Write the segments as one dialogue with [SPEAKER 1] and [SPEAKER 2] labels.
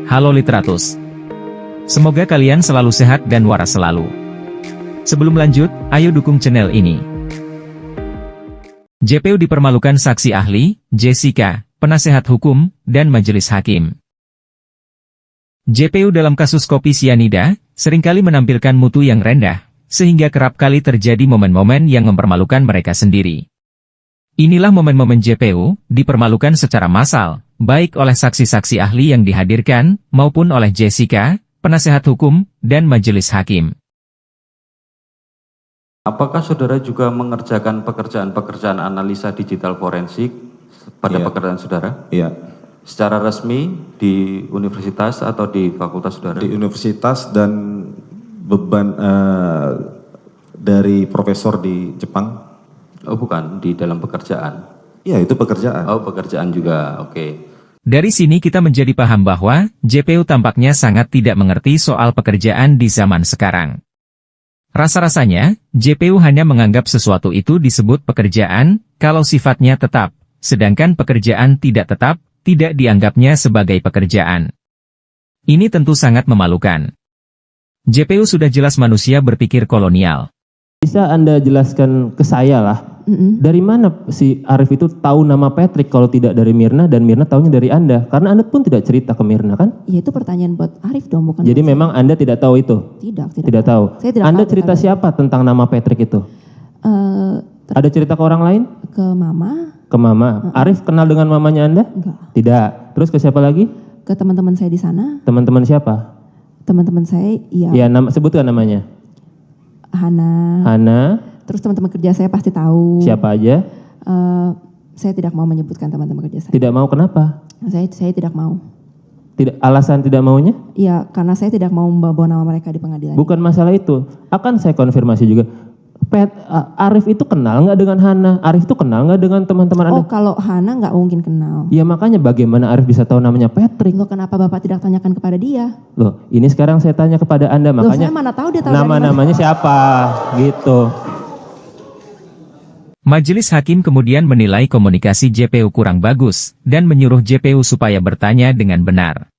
[SPEAKER 1] Halo Literatus. Semoga kalian selalu sehat dan waras selalu. Sebelum lanjut, ayo dukung channel ini. JPU dipermalukan saksi ahli, Jessica, penasehat hukum, dan majelis hakim. JPU dalam kasus kopi sianida, seringkali menampilkan mutu yang rendah, sehingga kerap kali terjadi momen-momen yang mempermalukan mereka sendiri. Inilah momen-momen JPU, dipermalukan secara massal, baik oleh saksi-saksi ahli yang dihadirkan, maupun oleh Jessica, penasehat hukum, dan majelis hakim.
[SPEAKER 2] Apakah saudara juga mengerjakan pekerjaan-pekerjaan analisa digital forensik pada pekerjaan saudara?
[SPEAKER 3] Iya.
[SPEAKER 2] Secara resmi di universitas atau di fakultas saudara?
[SPEAKER 3] Di universitas dan beban dari profesor di Jepang.
[SPEAKER 2] Oh bukan, di dalam pekerjaan?
[SPEAKER 3] Iya, itu pekerjaan.
[SPEAKER 2] Oh pekerjaan juga, oke.
[SPEAKER 1] Dari sini kita menjadi paham bahwa, JPU tampaknya sangat tidak mengerti soal pekerjaan di zaman sekarang. Rasa-rasanya, JPU hanya menganggap sesuatu itu disebut pekerjaan, kalau sifatnya tetap, sedangkan pekerjaan tidak tetap, tidak dianggapnya sebagai pekerjaan. Ini tentu sangat memalukan. JPU sudah jelas manusia berpikir kolonial.
[SPEAKER 4] Bisa Anda jelaskan ke saya lah, dari mana si Arif itu tahu nama Patrick kalau tidak dari Mirna, dan Mirna tahunya dari Anda? Karena Anda pun tidak cerita ke Mirna kan?
[SPEAKER 5] Ya itu pertanyaan buat Arif dong, bukan.
[SPEAKER 4] Jadi memang Anda tidak tahu itu? Tidak tahu.
[SPEAKER 5] Saya tidak
[SPEAKER 4] Anda
[SPEAKER 5] tahu
[SPEAKER 4] cerita siapa tentang nama Patrick itu? Ada cerita ke orang lain?
[SPEAKER 5] Ke mama.
[SPEAKER 4] Ke mama. Arif kenal dengan mamanya Anda?
[SPEAKER 5] Enggak.
[SPEAKER 4] Tidak. Terus ke siapa lagi?
[SPEAKER 5] Ke teman-teman saya di sana.
[SPEAKER 4] Teman-teman siapa?
[SPEAKER 5] Teman-teman saya, ya.
[SPEAKER 4] Ya, sebutkan namanya.
[SPEAKER 5] Hana. Terus teman-teman kerja saya pasti tahu.
[SPEAKER 4] Siapa aja?
[SPEAKER 5] Saya tidak mau menyebutkan teman-teman kerja saya.
[SPEAKER 4] Tidak mau kenapa?
[SPEAKER 5] Saya tidak mau.
[SPEAKER 4] Alasan tidak maunya?
[SPEAKER 5] Ya, karena saya tidak mau membawa nama mereka di pengadilan.
[SPEAKER 4] Bukan masalah itu. Akan saya konfirmasi juga. Arif itu kenal nggak dengan Hana? Arif itu kenal nggak dengan teman-teman Anda?
[SPEAKER 5] Oh, kalau Hana nggak mungkin kenal.
[SPEAKER 4] Ya makanya bagaimana Arif bisa tahu namanya Patrick?
[SPEAKER 5] Loh, kenapa Bapak tidak tanyakan kepada dia?
[SPEAKER 4] Loh, ini sekarang saya tanya kepada Anda, makanya.
[SPEAKER 5] Loh, saya mana tahu dia tahu dari
[SPEAKER 4] nama-namanya siapa? Gitu.
[SPEAKER 1] Majelis hakim kemudian menilai komunikasi JPU kurang bagus, dan menyuruh JPU supaya bertanya dengan benar.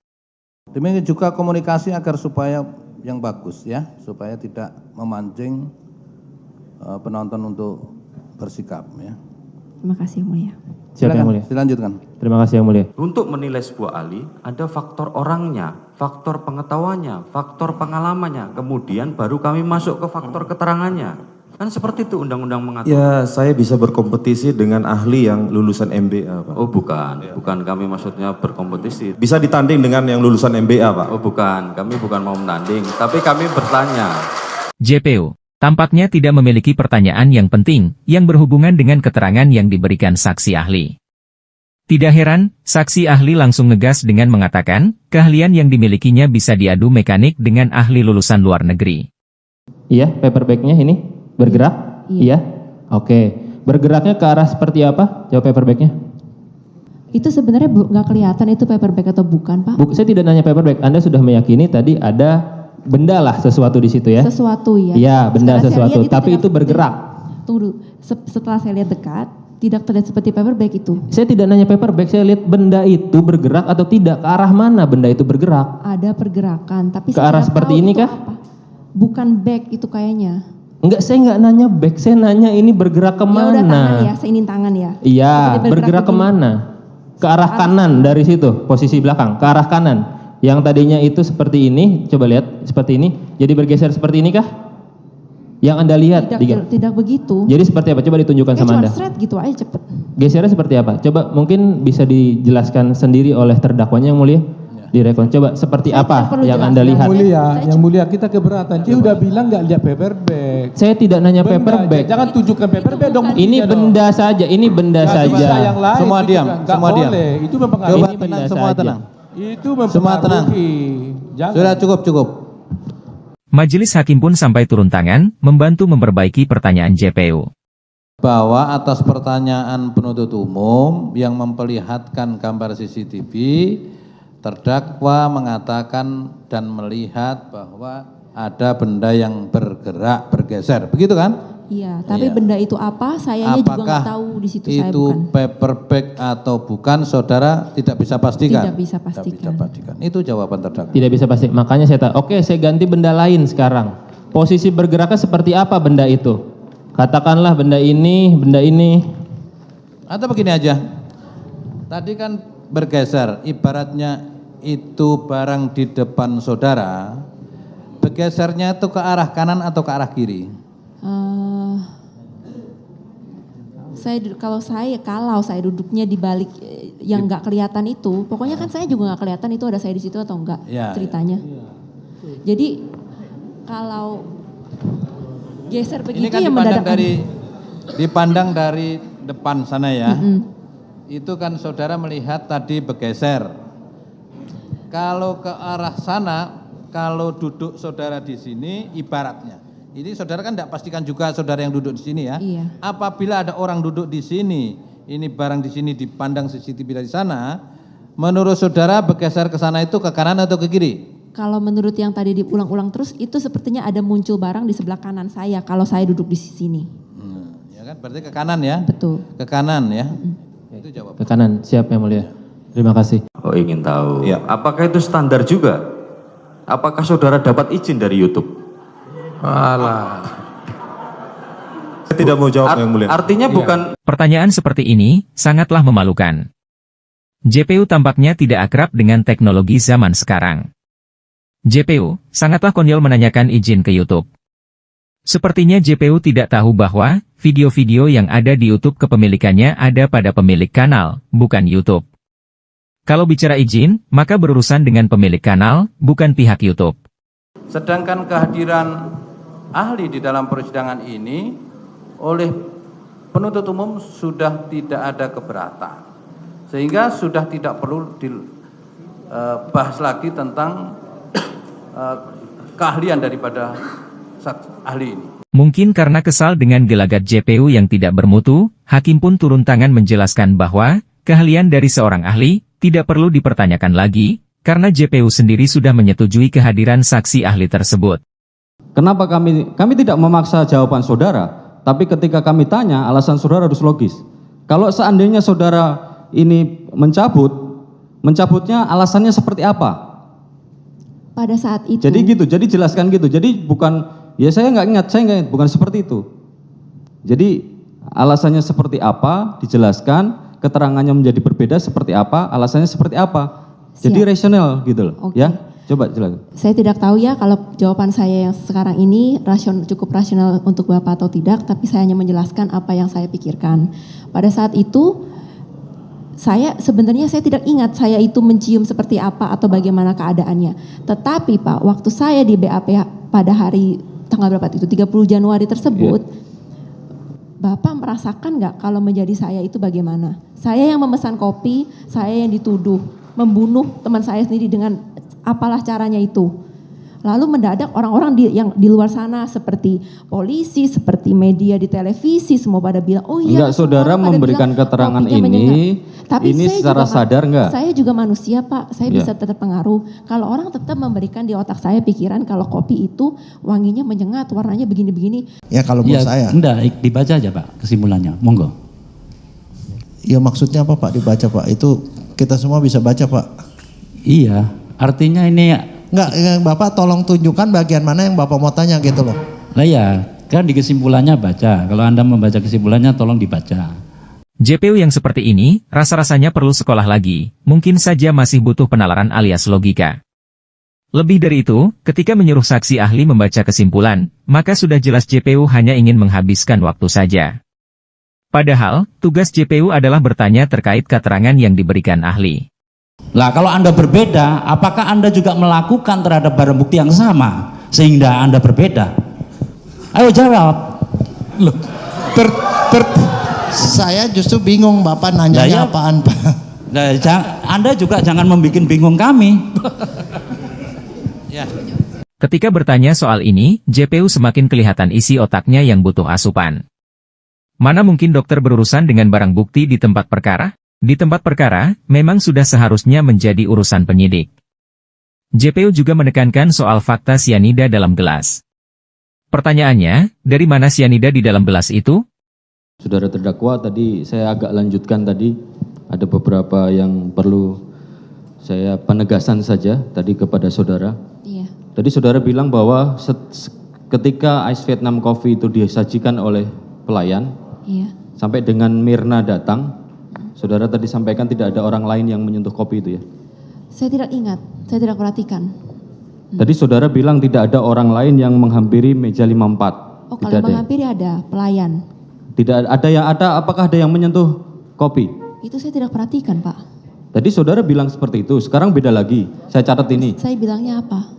[SPEAKER 6] Demikian juga komunikasi agar supaya yang bagus ya, supaya tidak memancing penonton untuk bersikap ya.
[SPEAKER 5] Terima kasih yang mulia.
[SPEAKER 4] Siapa yang mulia?
[SPEAKER 6] Dilanjutkan.
[SPEAKER 4] Terima kasih yang mulia.
[SPEAKER 2] Untuk menilai sebuah ahli, ada faktor orangnya, faktor pengetahuannya, faktor pengalamannya, kemudian baru kami masuk ke faktor keterangannya. Kan seperti itu undang-undang mengatur.
[SPEAKER 3] Ya, saya bisa berkompetisi dengan ahli yang lulusan MBA, Pak.
[SPEAKER 2] Oh bukan kami maksudnya berkompetisi.
[SPEAKER 3] Bisa ditanding dengan yang lulusan MBA, Pak.
[SPEAKER 2] Oh bukan, kami bukan mau menanding, tapi kami bertanya.
[SPEAKER 1] JPU tampaknya tidak memiliki pertanyaan yang penting, yang berhubungan dengan keterangan yang diberikan saksi ahli. Tidak heran, saksi ahli langsung ngegas dengan mengatakan, keahlian yang dimilikinya bisa diadu mekanik dengan ahli lulusan luar negeri.
[SPEAKER 4] Iya, paperback-nya ini bergerak? Iya. Oke. Bergeraknya ke arah seperti apa? Jawab paperback-nya.
[SPEAKER 5] Itu sebenarnya nggak kelihatan itu paperback atau bukan, Pak?
[SPEAKER 4] Saya tidak nanya paperback. Anda sudah meyakini tadi ada benda lah sesuatu di situ ya?
[SPEAKER 5] Sesuatu ya.
[SPEAKER 4] Iya, benda
[SPEAKER 5] Sekarang
[SPEAKER 4] sesuatu. Tapi itu bergerak.
[SPEAKER 5] Tunggu, setelah saya lihat dekat, tidak terlihat seperti paperback itu.
[SPEAKER 4] Saya tidak nanya paperback, saya lihat benda itu bergerak atau tidak. Ke arah mana benda itu bergerak?
[SPEAKER 5] Ada pergerakan, tapi
[SPEAKER 4] ke arah seperti ini kah?
[SPEAKER 5] Apa. Bukan back itu kayaknya.
[SPEAKER 4] Enggak, saya enggak nanya back, saya nanya ini bergerak kemana?
[SPEAKER 5] Ya udah tangan ya, saya ini tangan ya.
[SPEAKER 4] Iya, bergerak kemana? Ke arah kanan dari situ, posisi belakang, ke arah kanan. Yang tadinya itu seperti ini, coba lihat, seperti ini. Jadi bergeser seperti ini kah? Yang Anda lihat?
[SPEAKER 5] Tidak begitu.
[SPEAKER 4] Jadi seperti apa? Coba ditunjukkan sama Anda.
[SPEAKER 5] Cuma straight gitu aja cepet.
[SPEAKER 4] Gesernya seperti apa? Coba mungkin bisa dijelaskan sendiri oleh terdakwanya yang mulia. Direkon. Coba seperti apa yang Anda lihat?
[SPEAKER 7] Yang mulia kita keberatan. Dia udah bilang nggak lihat paperback.
[SPEAKER 4] Saya tidak nanya paperback.
[SPEAKER 7] Jangan tunjukkan paperback dong.
[SPEAKER 4] Ini benda saja, ini benda saja.
[SPEAKER 7] Semua diam, semua diam. Itu mempengaruhi.
[SPEAKER 4] Ini benda
[SPEAKER 6] Semua
[SPEAKER 4] saja.
[SPEAKER 6] tenang.
[SPEAKER 7] Itu
[SPEAKER 6] Semua tenang.
[SPEAKER 7] Jangan.
[SPEAKER 6] Sudah cukup.
[SPEAKER 1] Majelis hakim pun sampai turun tangan, membantu memperbaiki pertanyaan JPU.
[SPEAKER 6] Bahwa atas pertanyaan penuntut umum yang memperlihatkan gambar CCTV, terdakwa mengatakan dan melihat bahwa ada benda yang bergerak, bergeser. Begitu kan?
[SPEAKER 5] Iya, tapi
[SPEAKER 6] Iya.
[SPEAKER 5] benda itu apa? Sayanya juga
[SPEAKER 6] Apakah
[SPEAKER 5] nggak tahu di situ saya
[SPEAKER 6] itu
[SPEAKER 5] bukan.
[SPEAKER 6] paper bag atau bukan, saudara tidak bisa pastikan.
[SPEAKER 5] Tidak bisa
[SPEAKER 6] Tidak
[SPEAKER 5] pastikan.
[SPEAKER 6] bisa pastikan. Itu jawaban terdakwa.
[SPEAKER 4] Tidak bisa pasti. Makanya oke, saya ganti benda lain sekarang. Posisi bergeraknya seperti apa benda itu? Katakanlah benda ini, benda ini.
[SPEAKER 6] Atau begini aja. Tadi kan bergeser, ibaratnya itu barang di depan saudara, bergesernya itu ke arah kanan atau ke arah kiri?
[SPEAKER 5] Kalau saya duduknya di balik yang nggak kelihatan itu, pokoknya kan saya juga nggak kelihatan itu ada saya di situ atau enggak
[SPEAKER 6] Ya,
[SPEAKER 5] ceritanya. Jadi kalau geser begitu
[SPEAKER 6] Ini kan
[SPEAKER 5] ya
[SPEAKER 6] dipandang
[SPEAKER 5] mendadak.
[SPEAKER 6] dipandang dari depan sana ya. Itu kan saudara melihat tadi bergeser. Kalau ke arah sana, kalau duduk saudara di sini ibaratnya. Ini saudara kan tidak pastikan juga saudara yang duduk di sini ya.
[SPEAKER 5] Iya.
[SPEAKER 6] Apabila ada orang duduk di sini, ini barang di sini dipandang CCTV dari sana, menurut saudara bergeser ke sana itu ke kanan atau ke kiri?
[SPEAKER 5] Kalau menurut yang tadi diulang-ulang terus itu sepertinya ada muncul barang di sebelah kanan saya kalau saya duduk di sini.
[SPEAKER 6] Ya kan, berarti ke kanan ya?
[SPEAKER 5] Betul.
[SPEAKER 6] Ke kanan ya. Itu jawab.
[SPEAKER 4] Ke kanan, siap yang mulia. Terima kasih.
[SPEAKER 2] Oh ingin tahu.
[SPEAKER 3] Ya.
[SPEAKER 2] Apakah itu standar juga? Apakah saudara dapat izin dari YouTube?
[SPEAKER 7] Alah.
[SPEAKER 3] Saya tidak mau jawab yang mulia.
[SPEAKER 2] Artinya bukan
[SPEAKER 1] Pertanyaan seperti ini sangatlah memalukan. JPU tampaknya tidak akrab dengan teknologi zaman sekarang. JPU sangatlah konyol menanyakan izin ke YouTube. Sepertinya JPU tidak tahu bahwa video-video yang ada di YouTube kepemilikannya ada pada pemilik kanal, bukan YouTube. Kalau bicara izin, maka berurusan dengan pemilik kanal, bukan pihak YouTube.
[SPEAKER 6] Sedangkan kehadiran ahli di dalam persidangan ini oleh penuntut umum sudah tidak ada keberatan. Sehingga sudah tidak perlu dibahas lagi tentang keahlian daripada ahli ini.
[SPEAKER 1] Mungkin karena kesal dengan gelagat JPU yang tidak bermutu, hakim pun turun tangan menjelaskan bahwa keahlian dari seorang ahli tidak perlu dipertanyakan lagi, karena JPU sendiri sudah menyetujui kehadiran saksi ahli tersebut.
[SPEAKER 8] Kenapa kami tidak memaksa jawaban saudara, tapi ketika kami tanya, alasan saudara harus logis. Kalau seandainya saudara ini mencabutnya alasannya seperti apa?
[SPEAKER 5] Pada saat itu.
[SPEAKER 8] Jadi gitu, jadi jelaskan gitu. Jadi bukan, ya saya nggak ingat, bukan seperti itu. Jadi alasannya seperti apa, dijelaskan, keterangannya menjadi berbeda seperti apa, alasannya seperti apa. Jadi
[SPEAKER 5] Siap.
[SPEAKER 8] rasional gitu loh,
[SPEAKER 5] Oke.
[SPEAKER 8] ya. Coba jelaskan.
[SPEAKER 5] Saya tidak tahu ya kalau jawaban saya yang sekarang ini cukup rasional untuk Bapak atau tidak, tapi saya hanya menjelaskan apa yang saya pikirkan. Pada saat itu, saya tidak ingat saya itu mencium seperti apa atau bagaimana keadaannya. Tetapi Pak, waktu saya di BAP pada hari tanggal berapa itu, 30 Januari tersebut, Bapak merasakan nggak kalau menjadi saya itu bagaimana? Saya yang memesan kopi, saya yang dituduh membunuh teman saya sendiri dengan apalah caranya itu. Lalu mendadak orang-orang yang di luar sana seperti polisi, seperti media di televisi semua pada bilang, oh iya.
[SPEAKER 8] Enggak, saudara
[SPEAKER 5] semua pada
[SPEAKER 8] memberikan
[SPEAKER 5] bilang,
[SPEAKER 8] keterangan
[SPEAKER 5] kopinya
[SPEAKER 8] ini,
[SPEAKER 5] menyengat. Tapi
[SPEAKER 8] ini
[SPEAKER 5] saya
[SPEAKER 8] secara
[SPEAKER 5] juga,
[SPEAKER 8] sadar enggak?
[SPEAKER 5] Saya juga manusia Pak, saya
[SPEAKER 8] Ya.
[SPEAKER 5] bisa terpengaruh. Kalau orang tetap memberikan di otak saya pikiran kalau kopi itu wanginya menyengat, warnanya begini-begini.
[SPEAKER 9] Ya kalau menurut saya.
[SPEAKER 10] Enggak, dibaca aja Pak kesimpulannya, monggo.
[SPEAKER 9] Ya maksudnya apa Pak dibaca Pak? Itu kita semua bisa baca Pak.
[SPEAKER 10] Iya, artinya ini
[SPEAKER 9] Enggak, Bapak tolong tunjukkan bagian mana yang Bapak mau tanya gitu loh.
[SPEAKER 10] lah ya, kan di kesimpulannya baca. Kalau Anda membaca kesimpulannya tolong dibaca.
[SPEAKER 1] JPU yang seperti ini, rasa-rasanya perlu sekolah lagi, mungkin saja masih butuh penalaran alias logika. Lebih dari itu, ketika menyuruh saksi ahli membaca kesimpulan, maka sudah jelas JPU hanya ingin menghabiskan waktu saja. Padahal, tugas JPU adalah bertanya terkait keterangan yang diberikan ahli.
[SPEAKER 10] Lah kalau Anda berbeda, apakah Anda juga melakukan terhadap barang bukti yang sama sehingga Anda berbeda? Ayo jawab. Loh,
[SPEAKER 9] Saya justru bingung Bapak nanyanya
[SPEAKER 10] Ya, ya.
[SPEAKER 9] apaan Pak.
[SPEAKER 10] Nah, Anda juga jangan membuat bingung kami.
[SPEAKER 6] Ya.
[SPEAKER 1] Ketika bertanya soal ini, JPU semakin kelihatan isi otaknya yang butuh asupan. Mana mungkin dokter berurusan dengan barang bukti di tempat perkara? Di tempat perkara, memang sudah seharusnya menjadi urusan penyidik. JPU juga menekankan soal fakta sianida dalam gelas. Pertanyaannya, dari mana sianida di dalam gelas itu?
[SPEAKER 8] Saudara terdakwa, tadi saya agak lanjutkan tadi, ada beberapa yang perlu saya penegasan saja tadi kepada saudara.
[SPEAKER 5] Iya.
[SPEAKER 8] Tadi saudara bilang bahwa ketika Ice Vietnam Coffee itu disajikan oleh pelayan,
[SPEAKER 5] Iya.
[SPEAKER 8] sampai dengan Mirna datang, saudara tadi sampaikan tidak ada orang lain yang menyentuh kopi itu ya?
[SPEAKER 5] Saya tidak ingat, saya tidak perhatikan.
[SPEAKER 8] Tadi saudara bilang tidak ada orang lain yang menghampiri meja 54.
[SPEAKER 5] Oh,
[SPEAKER 8] Tidak
[SPEAKER 5] kalau
[SPEAKER 8] ada.
[SPEAKER 5] menghampiri ada pelayan.
[SPEAKER 8] Tidak ada yang ada, apakah ada yang menyentuh kopi?
[SPEAKER 5] Itu saya tidak perhatikan, Pak.
[SPEAKER 8] Tadi saudara bilang seperti itu, sekarang beda lagi. Saya catat ini.
[SPEAKER 5] Saya bilangnya apa?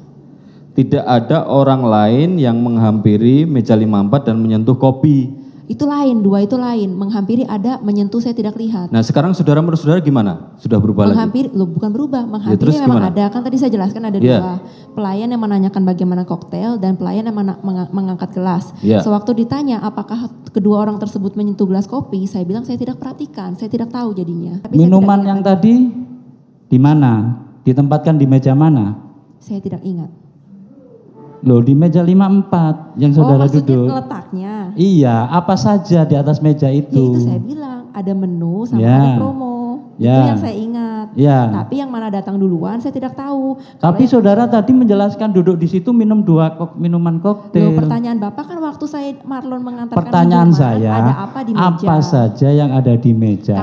[SPEAKER 8] Tidak ada orang lain yang menghampiri meja 54 dan menyentuh kopi.
[SPEAKER 5] Itu lain, dua itu lain. Menghampiri ada, menyentuh saya tidak lihat.
[SPEAKER 8] Nah sekarang saudara menurut saudara gimana? Sudah berubah lagi?
[SPEAKER 5] Menghampiri, loh bukan berubah. Menghampiri
[SPEAKER 8] terus
[SPEAKER 5] memang
[SPEAKER 8] gimana?
[SPEAKER 5] ada. Kan tadi saya jelaskan ada dua. Pelayan yang menanyakan bagaimana koktail dan pelayan yang mengangkat gelas.
[SPEAKER 8] Iya.
[SPEAKER 5] Sewaktu ditanya apakah kedua orang tersebut menyentuh gelas kopi, saya bilang saya tidak perhatikan, saya tidak tahu jadinya. Tapi saya
[SPEAKER 10] Minuman
[SPEAKER 5] tidak
[SPEAKER 10] yang
[SPEAKER 5] ingat.
[SPEAKER 10] tadi di mana? Ditempatkan di meja mana?
[SPEAKER 5] Saya tidak ingat.
[SPEAKER 10] Loh, di meja 54 yang saudara
[SPEAKER 5] maksudnya
[SPEAKER 10] duduk.
[SPEAKER 5] letaknya.
[SPEAKER 10] Iya, apa saja di atas meja itu?
[SPEAKER 5] Ya itu saya bilang, ada menu sama
[SPEAKER 10] Ya.
[SPEAKER 5] ada promo. Itu
[SPEAKER 10] Ya.
[SPEAKER 5] yang saya ingat.
[SPEAKER 10] Ya.
[SPEAKER 5] Tapi yang mana datang duluan saya tidak tahu.
[SPEAKER 10] Tapi
[SPEAKER 5] Kalau
[SPEAKER 10] saudara tadi menjelaskan duduk di situ minum minuman koktail.
[SPEAKER 5] Loh, pertanyaan Bapak kan waktu saya Marlon mengantarkan
[SPEAKER 10] Pertanyaan
[SPEAKER 5] minuman,
[SPEAKER 10] saya,
[SPEAKER 5] ada apa di meja?
[SPEAKER 10] apa saja yang ada di meja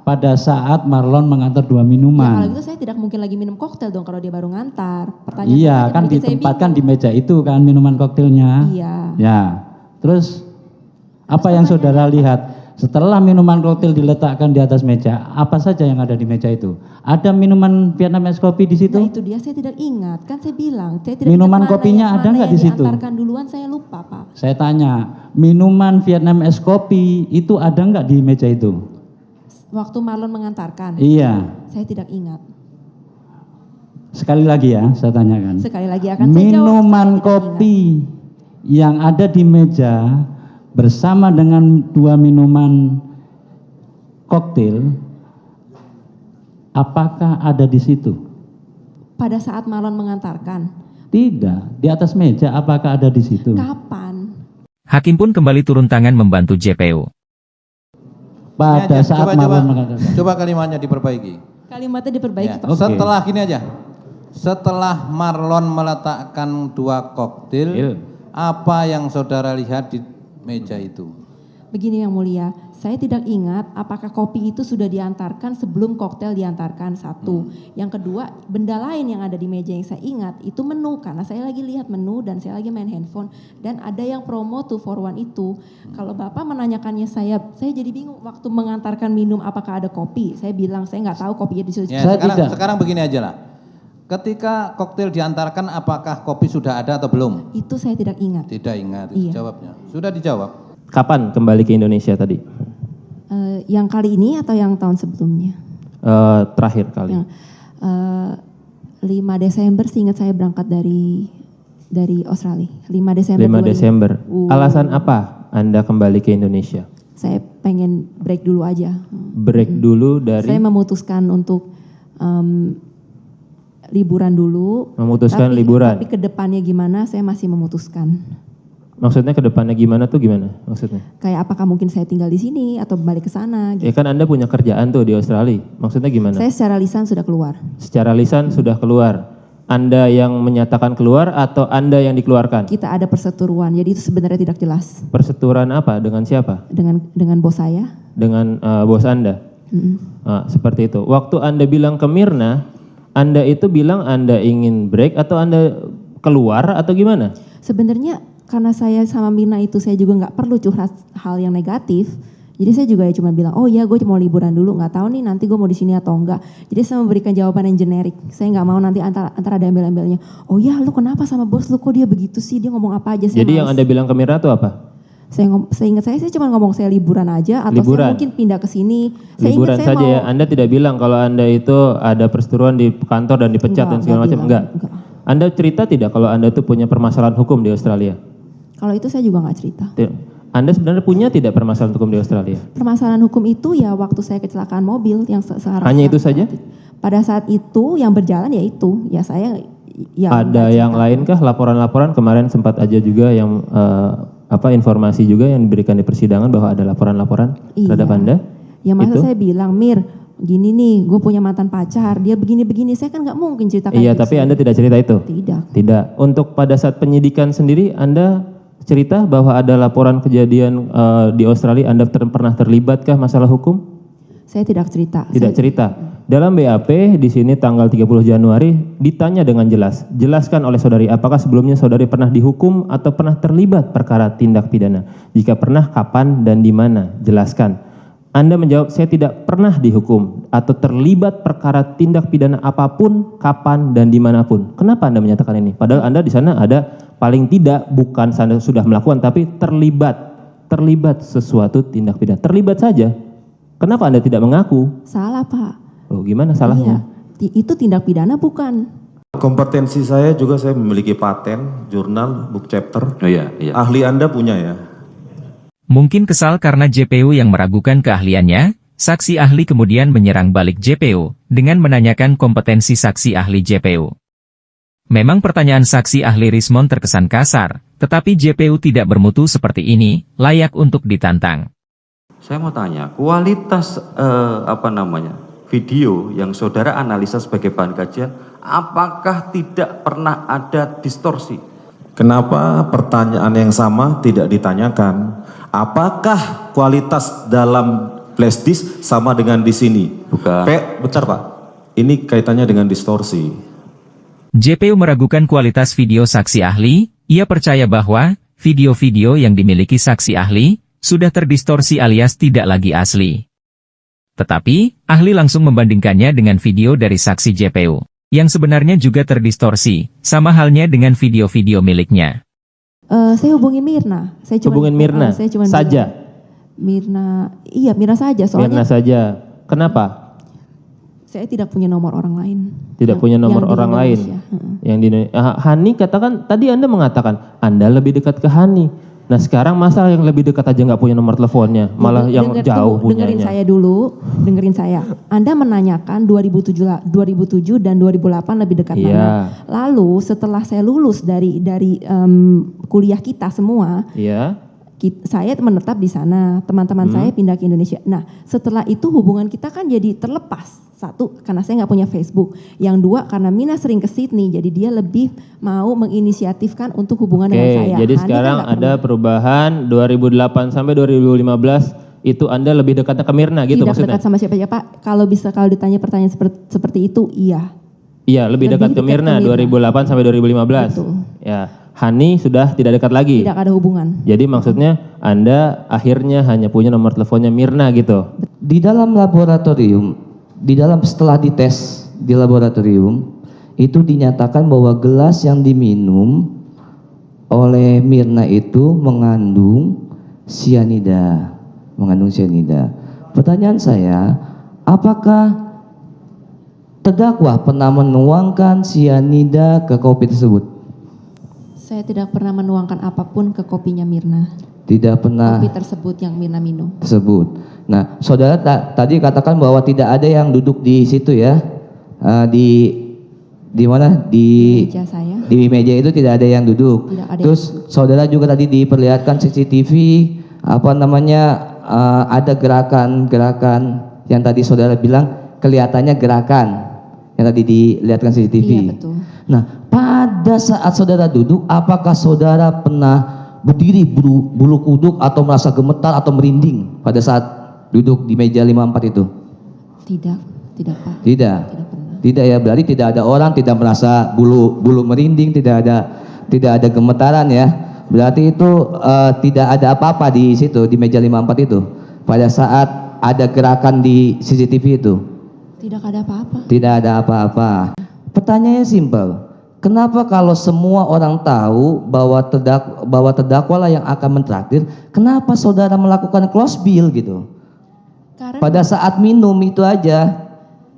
[SPEAKER 10] pada saat Marlon mengantar dua
[SPEAKER 5] Ya, kalau
[SPEAKER 10] minuman?
[SPEAKER 5] gitu saya tidak mungkin lagi minum koktail dong kalau dia baru ngantar. Pertanyaan
[SPEAKER 10] Iya,
[SPEAKER 5] Bapak
[SPEAKER 10] kan
[SPEAKER 5] bikin saya
[SPEAKER 10] ditempatkan di
[SPEAKER 5] bingung.
[SPEAKER 10] meja itu kan minuman koktailnya.
[SPEAKER 5] Iya.
[SPEAKER 10] Ya, terus apa yang saudara lihat? Setelah minuman koktail diletakkan di atas meja, apa saja yang ada di meja itu? Ada minuman Vietnam Ice Coffee di situ?
[SPEAKER 5] Nah itu dia saya tidak ingat. Kan saya bilang, saya tidak
[SPEAKER 10] Minuman
[SPEAKER 5] ingat mana
[SPEAKER 10] kopinya
[SPEAKER 5] yang-
[SPEAKER 10] ada
[SPEAKER 5] mana
[SPEAKER 10] nggak
[SPEAKER 5] yang
[SPEAKER 10] di situ?
[SPEAKER 5] diantarkan duluan saya lupa, Pak.
[SPEAKER 10] Saya tanya, minuman Vietnam Ice Coffee itu ada nggak di meja itu?
[SPEAKER 5] Waktu Marlon mengantarkan.
[SPEAKER 10] Iya.
[SPEAKER 5] Saya tidak ingat.
[SPEAKER 10] Sekali lagi ya, saya tanyakan.
[SPEAKER 5] Sekali lagi akan saya jawab.
[SPEAKER 10] Minuman kopi yang ada di meja bersama dengan dua minuman koktail, apakah ada di situ?
[SPEAKER 5] Pada saat Marlon mengantarkan.
[SPEAKER 10] Tidak. Di atas meja apakah ada di situ?
[SPEAKER 5] Kapan?
[SPEAKER 1] Hakim pun kembali turun tangan membantu JPU.
[SPEAKER 10] Pada
[SPEAKER 6] Ini aja,
[SPEAKER 10] saat Marlon mengantarkan.
[SPEAKER 6] coba kalimatnya diperbaiki.
[SPEAKER 5] Kalimatnya diperbaiki,
[SPEAKER 6] Ya,
[SPEAKER 5] Pak.
[SPEAKER 6] setelah gini aja. Setelah Marlon meletakkan dua koktail, apa yang saudara lihat di meja itu?
[SPEAKER 5] Begini yang mulia, saya tidak ingat apakah kopi itu sudah diantarkan sebelum koktail diantarkan, satu. Yang kedua, benda lain yang ada di meja yang saya ingat itu menu, karena saya lagi lihat menu dan saya lagi main handphone dan ada yang promo 2 for 1 itu. Kalau Bapak menanyakannya saya jadi bingung waktu mengantarkan minum apakah ada kopi. Saya bilang saya nggak tahu kopinya di situ.
[SPEAKER 6] Ya, sekarang begini aja lah. Ketika koktail diantarkan, apakah kopi sudah ada atau belum?
[SPEAKER 5] Itu saya tidak ingat.
[SPEAKER 6] Tidak ingat, itu
[SPEAKER 5] Iya.
[SPEAKER 6] jawabnya. Sudah dijawab.
[SPEAKER 4] Kapan kembali ke Indonesia tadi?
[SPEAKER 5] Yang kali ini atau yang tahun sebelumnya?
[SPEAKER 4] Terakhir kali.
[SPEAKER 5] 5 Desember seingat saya berangkat dari Australia. 5 Desember.
[SPEAKER 4] 5 Desember.
[SPEAKER 5] 2000.
[SPEAKER 4] Alasan apa Anda kembali ke Indonesia?
[SPEAKER 5] Saya pengen break dulu aja.
[SPEAKER 4] Break dulu dari
[SPEAKER 5] Saya memutuskan untuk liburan dulu.
[SPEAKER 4] Memutuskan
[SPEAKER 5] tapi,
[SPEAKER 4] liburan.
[SPEAKER 5] Tapi kedepannya gimana saya masih memutuskan.
[SPEAKER 4] Maksudnya ke depannya gimana tuh gimana maksudnya?
[SPEAKER 5] Kayak apakah mungkin saya tinggal di sini atau balik ke sana. Gitu.
[SPEAKER 4] Ya kan Anda punya kerjaan tuh di Australia. Maksudnya gimana?
[SPEAKER 5] Saya secara lisan sudah keluar.
[SPEAKER 4] Secara lisan sudah keluar. Anda yang menyatakan keluar atau Anda yang dikeluarkan?
[SPEAKER 5] Kita ada perseteruan, jadi itu sebenarnya tidak jelas.
[SPEAKER 4] Persetujuan apa? Dengan siapa?
[SPEAKER 5] Dengan bos saya.
[SPEAKER 4] Dengan bos Anda? Seperti itu. Waktu Anda bilang ke Mirna, Anda itu bilang Anda ingin break atau Anda keluar atau gimana?
[SPEAKER 5] Sebenarnya karena saya sama Mirna itu saya juga nggak perlu curhat hal yang negatif. Jadi saya juga cuma bilang, oh iya gue mau liburan dulu, nggak tahu nih nanti gue mau di sini atau enggak. Jadi saya memberikan jawaban yang generik. Saya nggak mau nanti antara ada embel-embelnya. Oh ya lu kenapa sama bos lu kok dia begitu sih, dia ngomong apa aja.
[SPEAKER 4] Jadi yang Anda bilang ke Mirna itu apa?
[SPEAKER 5] Seingat saya cuma ngomong saya liburan aja atau
[SPEAKER 4] Liburan.
[SPEAKER 5] saya mungkin pindah ke sini. Saya
[SPEAKER 4] Liburan
[SPEAKER 5] ingat saya
[SPEAKER 4] saja
[SPEAKER 5] mau,
[SPEAKER 4] ya. Anda tidak bilang kalau Anda itu ada perseteruan di kantor dan dipecat dan segala macam. Enggak. Anda cerita tidak kalau Anda itu punya permasalahan hukum di Australia?
[SPEAKER 5] Kalau itu saya juga nggak cerita.
[SPEAKER 4] Anda sebenarnya punya tidak permasalahan hukum di Australia?
[SPEAKER 5] Permasalahan hukum itu ya waktu saya kecelakaan mobil yang sekarang.
[SPEAKER 4] Hanya itu saja?
[SPEAKER 5] Pada saat itu yang berjalan ya itu. Ya saya yang
[SPEAKER 4] ada
[SPEAKER 5] nggak
[SPEAKER 4] yang
[SPEAKER 5] cerita.
[SPEAKER 4] lain kah laporan-laporan kemarin sempat aja juga yang informasi juga yang diberikan di persidangan bahwa ada laporan-laporan terhadap Anda?
[SPEAKER 5] Ya masa
[SPEAKER 4] Itu?
[SPEAKER 5] saya bilang, Mir, gini nih, gue punya mantan pacar, dia begini-begini, saya kan nggak mungkin ceritakan.
[SPEAKER 4] Iya,
[SPEAKER 5] hidup
[SPEAKER 4] tapi
[SPEAKER 5] saya.
[SPEAKER 4] Anda tidak cerita itu?
[SPEAKER 5] Tidak.
[SPEAKER 4] Tidak. Untuk pada saat penyidikan sendiri, Anda cerita bahwa ada laporan kejadian di Australia, Anda pernah terlibatkah masalah hukum?
[SPEAKER 5] Saya tidak cerita.
[SPEAKER 4] Tidak cerita. Dalam BAP di sini tanggal 30 Januari ditanya dengan jelas. Jelaskan oleh saudari, apakah sebelumnya saudari pernah dihukum atau pernah terlibat perkara tindak pidana? Jika pernah, kapan dan di mana? Jelaskan. Anda menjawab, saya tidak pernah dihukum atau terlibat perkara tindak pidana apapun, kapan dan dimanapun. Kenapa Anda menyatakan ini? Padahal Anda di sana ada paling tidak bukan Anda sudah melakukan, tapi terlibat sesuatu tindak pidana. Terlibat saja. Kenapa Anda tidak mengaku?
[SPEAKER 5] Salah, Pak.
[SPEAKER 4] Oh, gimana salahnya?
[SPEAKER 5] Iya, itu tindak pidana bukan.
[SPEAKER 3] Kompetensi saya juga saya memiliki paten, jurnal, book chapter.
[SPEAKER 2] Oh iya, iya.
[SPEAKER 3] Ahli Anda punya ya?
[SPEAKER 1] Mungkin kesal karena JPU yang meragukan keahliannya, saksi ahli kemudian menyerang balik JPU dengan menanyakan kompetensi saksi ahli JPU. Memang pertanyaan saksi ahli Rismond terkesan kasar, tetapi JPU tidak bermutu seperti ini, layak untuk ditantang.
[SPEAKER 2] Saya mau tanya, kualitas video yang saudara analisa sebagai bahan kajian, apakah tidak pernah ada distorsi?
[SPEAKER 3] Kenapa pertanyaan yang sama tidak ditanyakan? Apakah kualitas dalam flash disk sama dengan di sini?
[SPEAKER 2] Bukan.
[SPEAKER 3] Bentar Pak, ini kaitannya dengan distorsi.
[SPEAKER 1] JPU meragukan kualitas video saksi ahli, ia percaya bahwa video-video yang dimiliki saksi ahli sudah terdistorsi alias tidak lagi asli. Tetapi, ahli langsung membandingkannya dengan video dari saksi JPU, yang sebenarnya juga terdistorsi, sama halnya dengan video-video miliknya.
[SPEAKER 5] Saya hubungi Mirna.
[SPEAKER 4] Hubungin Mirna saja?
[SPEAKER 5] Mirna saja. Soalnya
[SPEAKER 4] Mirna saja. Kenapa?
[SPEAKER 5] saya tidak punya nomor orang lain.
[SPEAKER 4] Tidak punya nomor orang lain. Yang di Hani katakan, tadi Anda mengatakan, Anda lebih dekat ke Hani. Nah sekarang masa yang lebih dekat aja nggak punya nomor teleponnya, malah yang jauh punyanya.
[SPEAKER 5] Dengerin saya dulu, dengerin saya. Anda menanyakan 2007 dan 2008 lebih dekat mana. Lalu setelah saya lulus dari kuliah kita semua, saya menetap di sana, teman-teman saya pindah ke Indonesia. Nah setelah itu hubungan kita kan jadi terlepas. Satu, karena saya nggak punya Facebook. Yang dua, karena Mina sering ke Sydney, jadi dia lebih mau menginisiatifkan untuk hubungan dengan saya.
[SPEAKER 4] Jadi sekarang ada perubahan 2008 sampai 2015 itu Anda lebih dekatnya ke Mirna gitu maksudnya?
[SPEAKER 5] Tidak dekat sama siapa-siapa. Kalau ditanya pertanyaan seperti itu, iya.
[SPEAKER 4] Iya, lebih dekat ke Mirna 2008 sampai 2015.
[SPEAKER 5] Betul.
[SPEAKER 4] Ya, Hani sudah tidak dekat lagi.
[SPEAKER 5] Tidak ada hubungan.
[SPEAKER 4] Jadi maksudnya Anda akhirnya hanya punya nomor teleponnya Mirna gitu.
[SPEAKER 11] Di dalam laboratorium, setelah dites di laboratorium, itu dinyatakan bahwa gelas yang diminum oleh Mirna itu mengandung sianida. Pertanyaan saya, apakah terdakwa pernah menuangkan sianida ke kopi tersebut?
[SPEAKER 5] Saya tidak pernah menuangkan apapun ke kopinya Mirna.
[SPEAKER 11] Tidak pernah.
[SPEAKER 5] Kopi tersebut yang Mirna minum.
[SPEAKER 11] Nah, saudara tadi katakan bahwa tidak ada yang duduk di situ ya, di mana di
[SPEAKER 5] meja saya.
[SPEAKER 11] Di meja itu tidak ada yang duduk. Terus saudara juga tadi diperlihatkan CCTV ada gerakan-gerakan yang tadi saudara bilang kelihatannya gerakan yang tadi dilihatkan CCTV.
[SPEAKER 5] Iya betul.
[SPEAKER 11] Nah, pada saat saudara duduk, apakah saudara pernah berdiri bulu kuduk atau merasa gemetar atau merinding pada saat duduk di meja 54 itu?
[SPEAKER 5] Tidak Pak.
[SPEAKER 11] Tidak pernah. Tidak ya, berarti tidak ada orang tidak merasa bulu merinding, tidak ada gemetaran ya. Berarti itu tidak ada apa-apa di situ di meja 54 itu pada saat ada gerakan di CCTV itu.
[SPEAKER 5] Tidak ada apa-apa.
[SPEAKER 11] Tidak ada apa-apa. Pertanyaannya simpel. Kenapa kalau semua orang tahu bahwa terdakwa lah yang akan mentraktir, kenapa saudara melakukan close bill gitu? Pada saat minum itu aja.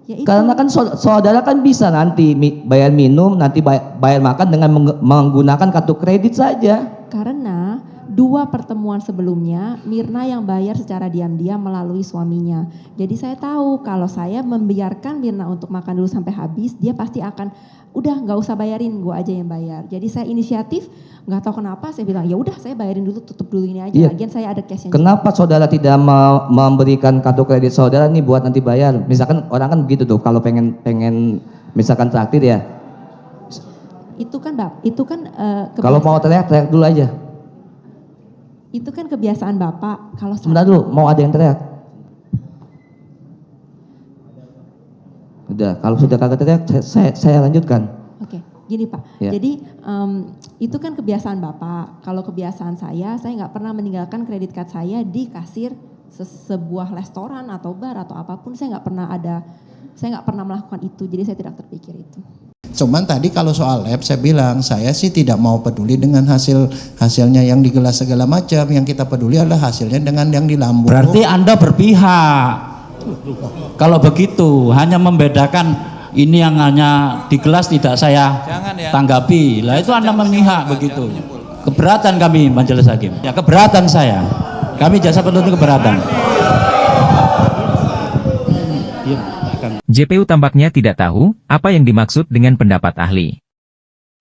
[SPEAKER 11] Ya itu. Karena kan saudara kan bisa nanti bayar minum, nanti bayar makan dengan menggunakan kartu kredit saja.
[SPEAKER 5] Karena 2 pertemuan sebelumnya Mirna yang bayar secara diam-diam melalui suaminya. Jadi saya tahu kalau saya membiarkan Mirna untuk makan dulu sampai habis, dia pasti akan udah nggak usah bayarin, gue aja yang bayar. Jadi saya inisiatif, nggak tahu kenapa saya bilang ya udah saya bayarin dulu, tutup dulu ini aja.
[SPEAKER 11] Iya.
[SPEAKER 5] Lagian saya ada cashnya.
[SPEAKER 11] Kenapa saudara tidak memberikan kartu kredit saudara nih buat nanti bayar? Misalkan orang kan begitu tuh, kalau pengen misalkan traktir ya.
[SPEAKER 5] Itu kan
[SPEAKER 11] Kalau mau teriak dulu aja.
[SPEAKER 5] itu kan kebiasaan Bapak. Kalau
[SPEAKER 11] Sebentar dulu, mau ada yang teriak? Udah, kalau sudah kagak teriak, saya lanjutkan.
[SPEAKER 5] Oke, gini Pak.
[SPEAKER 11] Ya.
[SPEAKER 5] Jadi itu kan kebiasaan Bapak. Kalau kebiasaan saya nggak pernah meninggalkan kredit card saya di kasir sebuah restoran atau bar atau apapun. Saya nggak pernah melakukan itu. Jadi saya tidak terpikir itu.
[SPEAKER 9] Cuman tadi kalau soal lab saya bilang saya sih tidak mau peduli dengan hasilnya yang di gelas segala macam. Yang kita peduli adalah hasilnya dengan yang di lambung.
[SPEAKER 10] Berarti Anda berpihak. Kalau begitu hanya membedakan ini yang hanya di gelas tidak saya tanggapi. Lah itu Anda memihak begitu. Keberatan kami majelis hakim. Ya keberatan saya. Kami jasa penuntut keberatan.
[SPEAKER 1] JPU tampaknya tidak tahu apa yang dimaksud dengan pendapat ahli.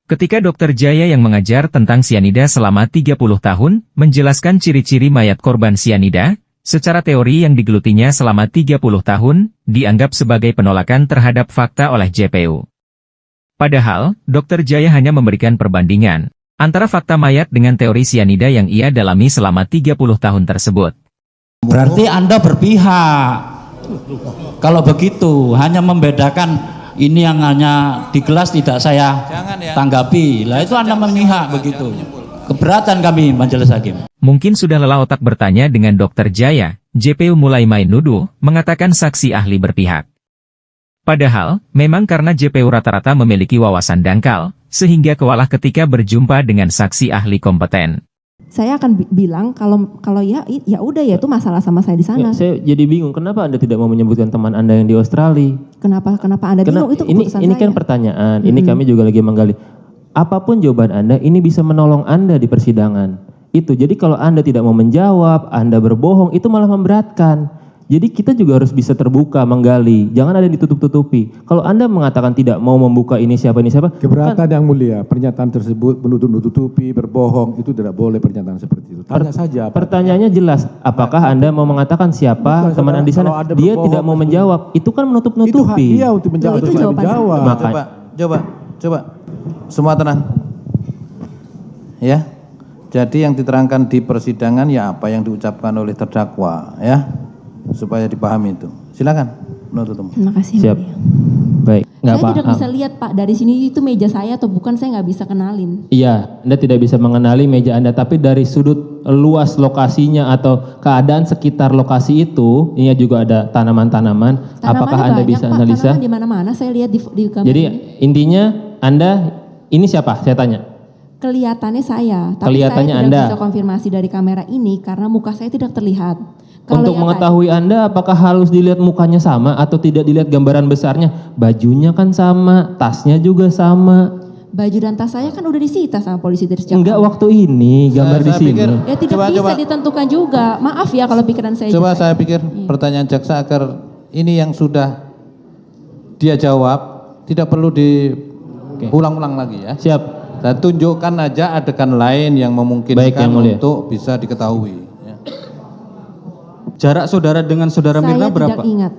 [SPEAKER 1] Ketika Dr. Jaya yang mengajar tentang sianida selama 30 tahun, menjelaskan ciri-ciri mayat korban sianida, secara teori yang digelutinya selama 30 tahun, dianggap sebagai penolakan terhadap fakta oleh JPU. Padahal, Dr. Jaya hanya memberikan perbandingan antara fakta mayat dengan teori sianida yang ia dalami selama 30 tahun tersebut.
[SPEAKER 10] Berarti Anda berpihak. Kalau begitu hanya membedakan ini yang hanya di gelas tidak saya tanggapi. Lah itu Anda memihak begitu. Keberatan kami majelis hakim.
[SPEAKER 1] Mungkin sudah lelah otak bertanya dengan Dr. Jaya, JPU mulai main nuduh, mengatakan saksi ahli berpihak. Padahal, memang karena JPU rata-rata memiliki wawasan dangkal, sehingga kewalahan ketika berjumpa dengan saksi ahli kompeten.
[SPEAKER 5] Saya akan bilang kalau ya udah ya itu masalah sama saya di sana.
[SPEAKER 4] Saya jadi bingung kenapa Anda tidak mau menyebutkan teman Anda yang di Australia?
[SPEAKER 5] Kenapa Anda bingung? Itu keputusan
[SPEAKER 4] ini
[SPEAKER 5] saya.
[SPEAKER 4] kan pertanyaan. Ini kami juga lagi menggali. Apapun jawaban Anda, ini bisa menolong Anda di persidangan. Itu. Jadi kalau Anda tidak mau menjawab, Anda berbohong, itu malah memberatkan. Jadi kita juga harus bisa terbuka, menggali. Jangan ada yang ditutup-tutupi. Kalau Anda mengatakan tidak mau membuka ini siapa,
[SPEAKER 7] Keberatan yang mulia, pernyataan tersebut menutup-nutupi, berbohong, itu tidak boleh pernyataan seperti itu. Tanya saja.
[SPEAKER 4] Pertanyaannya jelas, apakah Anda mau mengatakan siapa teman Anda di sana? Dia tidak mau menjawab. Itu kan menutup-nutupi.
[SPEAKER 7] Itu hak dia untuk menjawab.
[SPEAKER 5] Itu jawaban.
[SPEAKER 6] Coba. Semua tenang. Ya. Jadi yang diterangkan di persidangan ya apa yang diucapkan oleh terdakwa, ya. Supaya dipahami itu. Silakan penuntut umum.
[SPEAKER 5] Terima kasih.
[SPEAKER 4] Siap. Baik.
[SPEAKER 5] Saya tidak bisa lihat Pak dari sini itu meja saya atau bukan, saya nggak bisa kenalin.
[SPEAKER 4] Iya, Anda tidak bisa mengenali meja Anda, tapi dari sudut luas lokasinya atau keadaan sekitar lokasi itu, ini juga ada tanaman-tanaman. Apakah Anda bisa analisa?
[SPEAKER 5] Tanaman di mana-mana saya lihat di gambar.
[SPEAKER 4] Jadi intinya Anda ini siapa? Saya tanya.
[SPEAKER 5] Kelihatannya saya, tapi
[SPEAKER 4] Kelihatannya
[SPEAKER 5] saya tidak
[SPEAKER 4] Anda.
[SPEAKER 5] bisa konfirmasi dari kamera ini karena muka saya tidak terlihat.
[SPEAKER 4] Untuk mengetahui Anda apakah harus dilihat mukanya sama atau tidak dilihat gambaran besarnya? Bajunya kan sama, tasnya juga sama.
[SPEAKER 5] Baju dan tas saya kan udah disita sama polisi dari sejak
[SPEAKER 4] Enggak waktu ini, gambar di sini.
[SPEAKER 5] Ya tidak bisa ditentukan juga. Maaf ya kalau pikiran saya.
[SPEAKER 6] Coba saya pikir pertanyaan jaksa agar ini yang sudah dia jawab tidak perlu diulang-ulang lagi ya.
[SPEAKER 4] Siap.
[SPEAKER 6] Dan tunjukkan aja adegan lain yang memungkinkan untuk bisa diketahui.
[SPEAKER 8] Jarak saudara dengan saudara Mirna berapa?
[SPEAKER 5] Saya tidak ingat.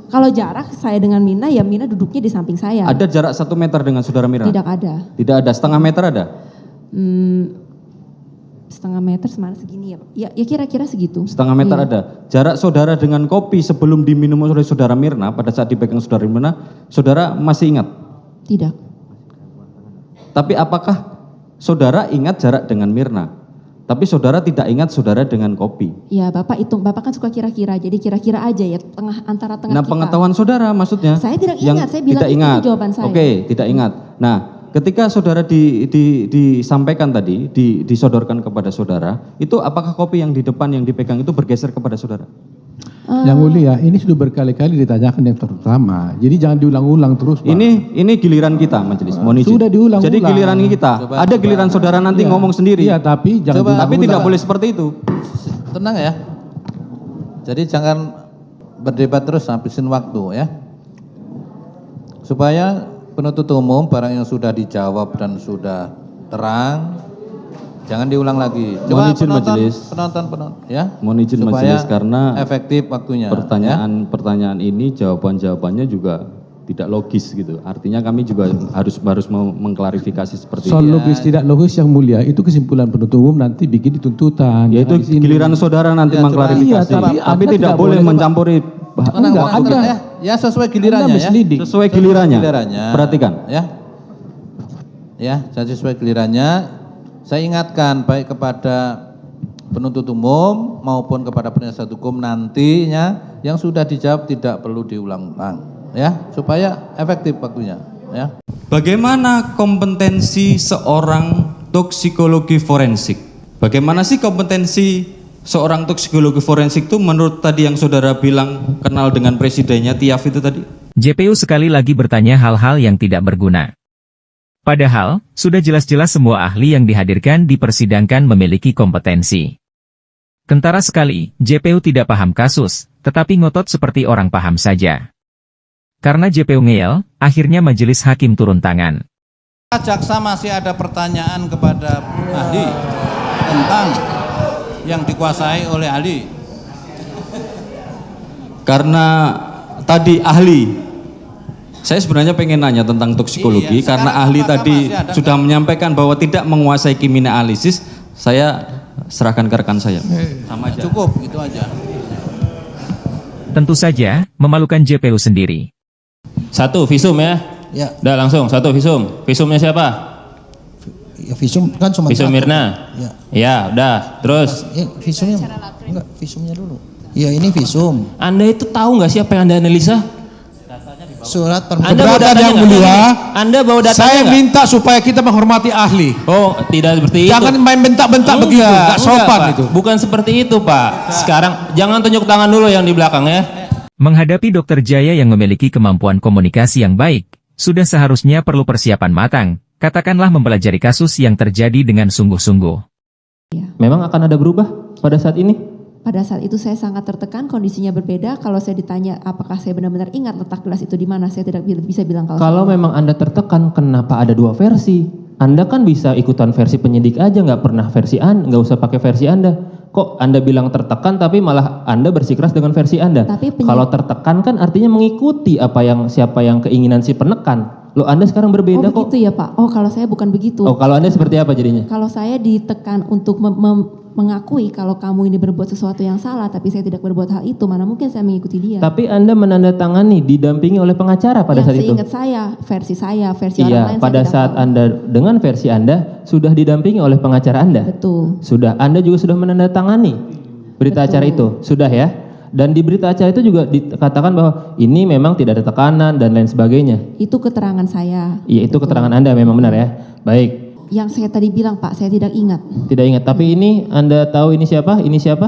[SPEAKER 5] Kalau jarak saya dengan Mina, ya Mina duduknya di samping saya.
[SPEAKER 8] Ada jarak 1 meter dengan saudara Mirna?
[SPEAKER 5] Tidak ada.
[SPEAKER 8] Tidak ada, setengah meter ada?
[SPEAKER 5] Setengah meter semana segini ya? Ya kira-kira segitu.
[SPEAKER 8] Setengah meter ada. Jarak saudara dengan kopi sebelum diminum oleh saudara Mirna, pada saat dipegang saudara Mirna, saudara masih ingat?
[SPEAKER 5] Tidak.
[SPEAKER 8] Tapi apakah saudara ingat jarak dengan Mirna? Tapi saudara tidak ingat saudara dengan kopi.
[SPEAKER 5] Ya Bapak hitung, Bapak kan suka kira-kira, jadi kira-kira aja ya antara tengah
[SPEAKER 8] Nah
[SPEAKER 5] kita.
[SPEAKER 8] pengetahuan saudara maksudnya?
[SPEAKER 5] Saya tidak ingat, saya bilang
[SPEAKER 8] tidak
[SPEAKER 5] itu
[SPEAKER 8] ingat.
[SPEAKER 5] jawaban saya.
[SPEAKER 8] Oke, tidak ingat. Nah ketika saudara disampaikan tadi, disodorkan kepada saudara, itu apakah kopi yang di depan yang dipegang itu bergeser kepada saudara?
[SPEAKER 7] Yang mulia, ini sudah berkali-kali ditanyakan yang terutama. Jadi jangan diulang-ulang terus, Pak.
[SPEAKER 8] Ini giliran kita majelis. Mohon izin.
[SPEAKER 7] Sudah diulang-ulang.
[SPEAKER 8] Jadi giliran kita. Ada giliran saudara nanti ngomong sendiri.
[SPEAKER 7] Iya, tapi jangan
[SPEAKER 8] Tapi tidak boleh seperti itu.
[SPEAKER 6] Tenang ya. Jadi jangan berdebat terus habisin waktu ya. Supaya penuntut umum barang yang sudah dijawab dan sudah terang, jangan diulang lagi. Coba
[SPEAKER 8] Mohon izin majelis.
[SPEAKER 6] penonton, ya.
[SPEAKER 8] Mohon izin
[SPEAKER 6] Supaya
[SPEAKER 8] majelis karena
[SPEAKER 6] efektif waktunya.
[SPEAKER 8] pertanyaan ini jawabannya juga tidak logis gitu. Artinya kami juga harus mau mengklarifikasi seperti
[SPEAKER 7] Soal
[SPEAKER 8] ini.
[SPEAKER 7] logis tidak logis yang mulia itu kesimpulan penuntut umum nanti bikin di tuntutan.
[SPEAKER 8] Yaitu
[SPEAKER 7] Jangan di sini.
[SPEAKER 8] giliran saudara nanti
[SPEAKER 6] Ya,
[SPEAKER 8] mengklarifikasi.
[SPEAKER 7] Iya,
[SPEAKER 8] tapi
[SPEAKER 7] Anda
[SPEAKER 8] tidak
[SPEAKER 7] tidak
[SPEAKER 8] boleh
[SPEAKER 7] boleh,
[SPEAKER 8] mencampuri.
[SPEAKER 6] Tenang,
[SPEAKER 7] Enggak,
[SPEAKER 6] Anda, ya sesuai gilirannya
[SPEAKER 7] Anda
[SPEAKER 6] ya.
[SPEAKER 7] misleading.
[SPEAKER 8] Sesuai gilirannya. Perhatikan.
[SPEAKER 6] Ya, sesuai gilirannya. Saya ingatkan baik kepada penuntut umum maupun kepada penasihat hukum nantinya yang sudah dijawab tidak perlu diulang-ulang, ya, supaya efektif waktunya, ya.
[SPEAKER 8] Bagaimana kompetensi seorang toksikologi forensik? Bagaimana sih kompetensi seorang toksikologi forensik itu menurut tadi yang saudara bilang kenal dengan presidennya Tiaf itu tadi?
[SPEAKER 1] JPU sekali lagi bertanya hal-hal yang tidak berguna. Padahal, sudah jelas-jelas semua ahli yang dihadirkan di persidangan memiliki kompetensi. Kentara sekali, JPU tidak paham kasus, tetapi ngotot seperti orang paham saja. Karena JPU ngeyel, akhirnya majelis hakim turun tangan.
[SPEAKER 6] Jaksa masih ada pertanyaan kepada ahli tentang yang dikuasai oleh ahli.
[SPEAKER 8] Karena tadi ahli, saya sebenarnya pengen nanya tentang toksikologi,
[SPEAKER 6] Iya,
[SPEAKER 8] karena
[SPEAKER 6] sekarang
[SPEAKER 8] ahli
[SPEAKER 6] apakah
[SPEAKER 8] tadi
[SPEAKER 6] masih ada
[SPEAKER 8] sudah menyampaikan bahwa tidak menguasai kimia analisis, saya serahkan ke rekan saya. Sama aja.
[SPEAKER 6] Cukup, gitu aja.
[SPEAKER 1] Tentu saja, memalukan JPU sendiri.
[SPEAKER 4] Satu visum ya.
[SPEAKER 9] Ya,
[SPEAKER 4] Udah langsung satu visum. Visumnya siapa?
[SPEAKER 9] ya visum kan cuma
[SPEAKER 4] Visum
[SPEAKER 9] satu.
[SPEAKER 4] Mirna.
[SPEAKER 9] Ya,
[SPEAKER 4] Ya, udah. Terus
[SPEAKER 9] visumnya enggak, visumnya dulu. Ya, ini visum.
[SPEAKER 4] Anda itu tahu nggak siapa yang Anda analisa?
[SPEAKER 9] Surat
[SPEAKER 4] Anda
[SPEAKER 9] permintaan.
[SPEAKER 4] bawa datanya
[SPEAKER 7] yang
[SPEAKER 4] nggak?
[SPEAKER 7] mulia,
[SPEAKER 4] Anda bawa datanya
[SPEAKER 7] Saya
[SPEAKER 4] nggak?
[SPEAKER 7] minta supaya kita menghormati ahli.
[SPEAKER 4] Oh, tidak seperti itu.
[SPEAKER 7] Jangan main bentak-bentak begitu, nggak sopan
[SPEAKER 4] Pak.
[SPEAKER 7] itu.
[SPEAKER 4] Bukan seperti itu, Pak. Sekarang jangan tunjuk tangan dulu yang di belakang ya.
[SPEAKER 1] Menghadapi Dr. Jaya yang memiliki kemampuan komunikasi yang baik, sudah seharusnya perlu persiapan matang, katakanlah mempelajari kasus yang terjadi dengan sungguh-sungguh.
[SPEAKER 4] Memang akan ada berubah pada saat ini?
[SPEAKER 5] Pada saat itu saya sangat tertekan, kondisinya berbeda. Kalau saya ditanya apakah saya benar-benar ingat letak gelas itu di mana, saya tidak bisa bilang
[SPEAKER 4] Kalau memang Anda tertekan, kenapa ada dua versi? Anda kan bisa ikutan versi penyidik aja, nggak pernah versi Anda, nggak usah pakai versi Anda. Kok Anda bilang tertekan, tapi malah Anda bersikeras dengan versi Anda?
[SPEAKER 5] Tapi
[SPEAKER 4] Kalau tertekan kan artinya mengikuti siapa yang keinginan si penekan. Loh, Anda sekarang berbeda
[SPEAKER 5] oh
[SPEAKER 4] kok.
[SPEAKER 5] begitu ya Pak? Oh kalau saya bukan begitu.
[SPEAKER 4] Oh, kalau Anda seperti apa jadinya?
[SPEAKER 5] Kalau saya ditekan untuk mengakui kalau kamu ini berbuat sesuatu yang salah, tapi saya tidak berbuat hal itu, mana mungkin saya mengikuti dia.
[SPEAKER 4] Tapi Anda menandatangani, didampingi oleh pengacara pada saat itu?
[SPEAKER 5] Seingat saya, versi orang
[SPEAKER 4] Iya,
[SPEAKER 5] lain
[SPEAKER 4] pada
[SPEAKER 5] saya tidak
[SPEAKER 4] saat
[SPEAKER 5] tahu.
[SPEAKER 4] Anda dengan versi Anda sudah didampingi oleh pengacara Anda.
[SPEAKER 5] Betul.
[SPEAKER 4] Sudah, Anda juga sudah menandatangani berita acara itu, sudah ya. Dan di berita acara itu juga dikatakan bahwa ini memang tidak ada tekanan dan lain sebagainya.
[SPEAKER 5] Itu keterangan saya.
[SPEAKER 4] Iya, itu keterangan Anda memang benar ya. Baik,
[SPEAKER 5] Yang saya tadi bilang Pak, saya tidak ingat.
[SPEAKER 4] tidak ingat. Tapi ini Anda tahu ini siapa? Ini siapa?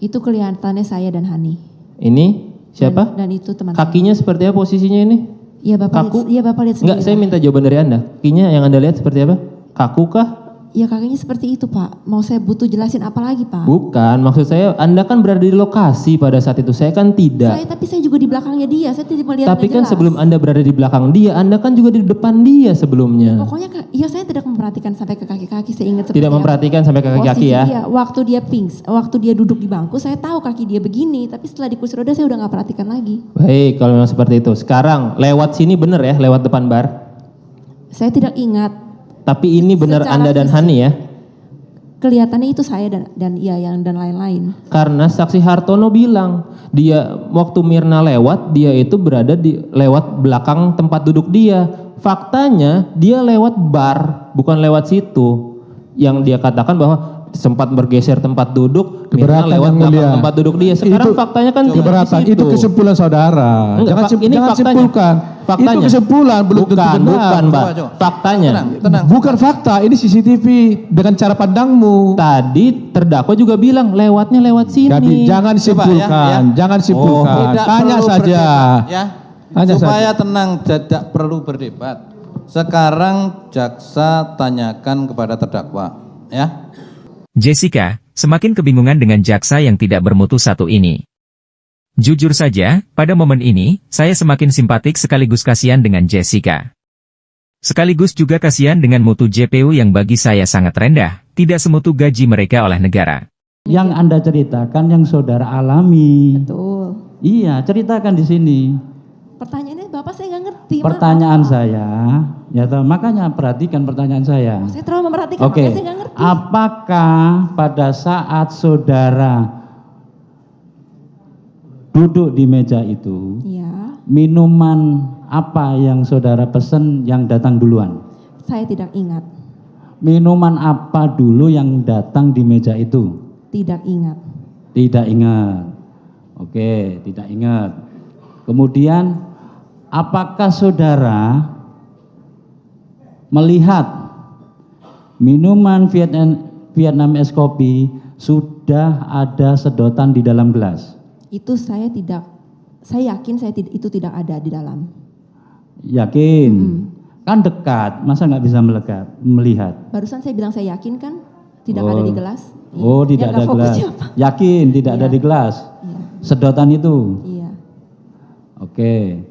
[SPEAKER 5] Itu kelihatannya saya dan Hani.
[SPEAKER 4] Ini siapa?
[SPEAKER 5] Dan itu teman
[SPEAKER 4] Kakinya seperti apa posisinya ini?
[SPEAKER 5] Iya Bapak
[SPEAKER 4] Kaku?
[SPEAKER 5] lihat, iya Bapak lihat sendiri.
[SPEAKER 4] Enggak, saya minta jawaban dari Anda. Kakinya yang Anda lihat seperti apa? Kaku kah?
[SPEAKER 5] Iya kakinya seperti itu Pak. Mau saya butuh jelasin apa lagi Pak?
[SPEAKER 4] Bukan, maksud saya Anda kan berada di lokasi pada saat itu. Saya kan tidak.
[SPEAKER 5] Tapi saya juga di belakangnya dia. Saya tidak melihat.
[SPEAKER 4] Tapi kan sebelum Anda berada di belakang dia, Anda kan juga di depan dia sebelumnya.
[SPEAKER 5] Pokoknya iya saya tidak memperhatikan sampai ke kaki-kaki. Saya ingat seperti
[SPEAKER 4] Tidak memperhatikan sampai ke kaki-kaki ya.
[SPEAKER 5] Dia, waktu dia waktu dia duduk di bangku, saya tahu kaki dia begini. Tapi setelah di kursi roda saya udah nggak perhatikan lagi.
[SPEAKER 4] Baik, kalau memang seperti itu. Sekarang lewat sini benar ya, lewat depan bar.
[SPEAKER 5] Saya tidak ingat.
[SPEAKER 4] Tapi ini benar
[SPEAKER 5] Secara
[SPEAKER 4] Anda dan
[SPEAKER 5] fisik.
[SPEAKER 4] Hani ya.
[SPEAKER 5] Kelihatannya itu saya dan iya yang dan lain-lain.
[SPEAKER 4] Karena saksi Hartono bilang dia waktu Mirna lewat, dia itu berada di lewat belakang tempat duduk dia. Faktanya dia lewat bar, bukan lewat situ. Yang dia katakan bahwa sempat bergeser tempat duduk, Mirna
[SPEAKER 7] Keberatan
[SPEAKER 4] lewat
[SPEAKER 7] yang
[SPEAKER 4] belakang
[SPEAKER 7] mulia.
[SPEAKER 4] tempat duduk dia. Sekarang
[SPEAKER 7] Itu
[SPEAKER 4] faktanya kan
[SPEAKER 7] keberatan,
[SPEAKER 4] di situ.
[SPEAKER 7] itu kesimpulan saudara.
[SPEAKER 4] Enggak, ini
[SPEAKER 7] jangan
[SPEAKER 4] faktanya.
[SPEAKER 7] simpulkan.
[SPEAKER 4] Faktanya.
[SPEAKER 7] Itu kesimpulan, belum tentu
[SPEAKER 4] Bukan,
[SPEAKER 7] benar.
[SPEAKER 4] bukan, Pak.
[SPEAKER 6] Coba.
[SPEAKER 4] Faktanya.
[SPEAKER 6] Tenang.
[SPEAKER 7] Bukan fakta, ini CCTV dengan cara pandangmu.
[SPEAKER 4] Tadi terdakwa juga bilang lewatnya lewat sini.
[SPEAKER 7] Jadi jangan simpulkan, jangan simpulkan.
[SPEAKER 6] Tidak
[SPEAKER 7] Tanya
[SPEAKER 6] perlu
[SPEAKER 7] saja.
[SPEAKER 6] berdebat, ya.
[SPEAKER 7] Tanya
[SPEAKER 6] Supaya
[SPEAKER 7] saja.
[SPEAKER 6] tenang, tidak perlu berdebat. Sekarang jaksa tanyakan kepada terdakwa, ya.
[SPEAKER 1] Jessica, semakin kebingungan dengan jaksa yang tidak bermutu satu ini. Jujur saja, pada momen ini, saya semakin simpatik sekaligus kasihan dengan Jessica. Sekaligus juga kasihan dengan mutu JPU yang bagi saya sangat rendah, tidak semutu gaji mereka oleh negara.
[SPEAKER 10] Yang Anda ceritakan yang saudara alami.
[SPEAKER 5] Betul.
[SPEAKER 10] Iya, ceritakan di sini.
[SPEAKER 5] Pertanyaannya Bapak saya nggak ngerti.
[SPEAKER 10] Pertanyaan saya, ya toh, makanya perhatikan pertanyaan saya.
[SPEAKER 5] Saya terlalu memperhatikan,
[SPEAKER 10] Oke.
[SPEAKER 5] makanya saya nggak ngerti.
[SPEAKER 10] Apakah pada saat saudara duduk di meja itu,
[SPEAKER 5] Iya.
[SPEAKER 10] minuman apa yang saudara pesen yang datang duluan?
[SPEAKER 5] Saya tidak ingat.
[SPEAKER 10] Minuman apa dulu yang datang di meja itu?
[SPEAKER 5] Tidak ingat.
[SPEAKER 10] Tidak ingat. Oke, tidak ingat. Kemudian, apakah saudara melihat minuman Vietnam es kopi sudah ada sedotan di dalam gelas?
[SPEAKER 5] Itu saya yakin itu tidak ada di dalam.
[SPEAKER 10] Yakin? Kan dekat, masa nggak bisa melihat?
[SPEAKER 5] Barusan saya bilang saya yakin kan tidak ada di gelas.
[SPEAKER 10] Oh, tidak ada gelas. Yakin tidak ada di gelas.
[SPEAKER 5] Iya.
[SPEAKER 10] Sedotan itu.
[SPEAKER 5] Iya.
[SPEAKER 10] Oke.